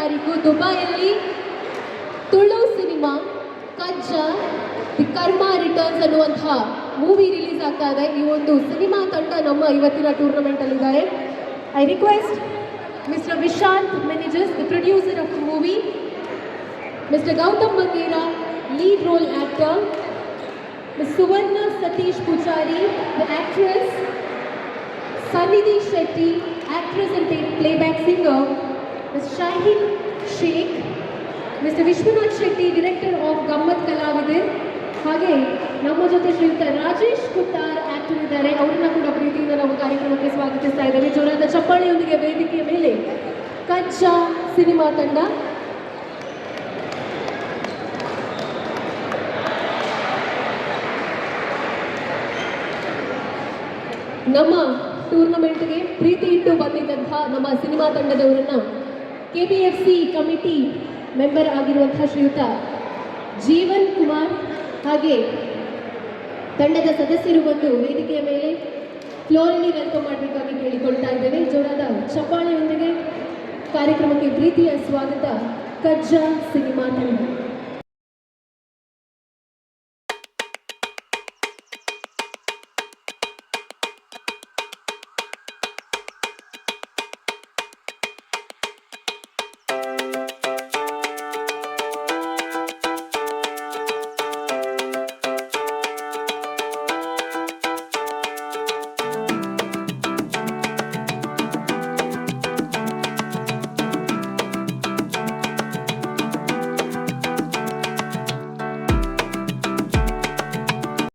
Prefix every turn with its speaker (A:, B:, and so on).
A: ತಾರೀಕು ದುಬೈಯಲ್ಲಿ Tulu cinema ಕಜ್ಜ the ಕರ್ಮ returns ಅನ್ನುವಂತಹ ಮೂವಿ ರಿಲೀಸ್ ಆಗ್ತಾ ಇದೆ. ಈ ಒಂದು ಸಿನಿಮಾ ತಂಡ ನಮ್ಮ ಇವತ್ತಿನ ಟೂರ್ನಮೆಂಟ್ ಅಲ್ಲಿ ಇದ್ದಾರೆ. I request Mister Vishanth managers, the producer of the movie, Mister Gautham Mangera, lead role actor, Ms. Suvarna Satish Puchari, the actress, Sanidhi Shetty, actress and playback singer, Ms. Shaheen Sheikh, Mr. Vishwanath Shetty, director of Gammat Kalavidir, ಹಾಗೆ ನಮ್ಮ ಜೊತೆ ಶ್ರೀಯುತ Rajesh Kuthar actor ಇದ್ದಾರೆ. ಅವರನ್ನ ಕೂಡ ಪ್ರೀತಿಯಿಂದ ನಾವು ಕಾರ್ಯಕ್ರಮಕ್ಕೆ ಸ್ವಾಗತಿಸ್ತಾ ಇದ್ದೇವೆ. ಜೋರಾದ ಚಪ್ಪಾಳೆಯೊಂದಿಗೆ ವೇದಿಕೆಯ ಮೇಲೆ ಕಜ್ಜ ಸಿನಿಮಾ ತಂಡ. ನಮ್ಮ ಟೂರ್ನಮೆಂಟ್ಗೆ ಪ್ರೀತಿ ಇಟ್ಟು ಬಂದಿದ್ದಂತಹ ನಮ್ಮ ಸಿನಿಮಾ ತಂಡದವರನ್ನ KBFC ಕಮಿಟಿ ಮೆಂಬರ್ ಆಗಿರುವಂತಹ ಶ್ರೀಯುತ ಜೀವನ್ ಕುಮಾರ್ ಹಾಗೆ ತಂಡದ ಸದಸ್ಯರು ಬಂದು ವೇದಿಕೆಯ ಮೇಲೆ ಫ್ಲೋರಲ್ಲಿ ವೆಲ್ಕಮ್ ಮಾಡಬೇಕಾಗಿ ಕೇಳಿಕೊಳ್ತಾ ಇದ್ದೇವೆ. ಜೋರಾದ ಚಪ್ಪಾಳೆಯೊಂದಿಗೆ ಕಾರ್ಯಕ್ರಮಕ್ಕೆ ಪ್ರೀತಿಯ ಸ್ವಾಗತ. ಕಜ್ಜ ಸಿನಿಮಾ ತಂಡ.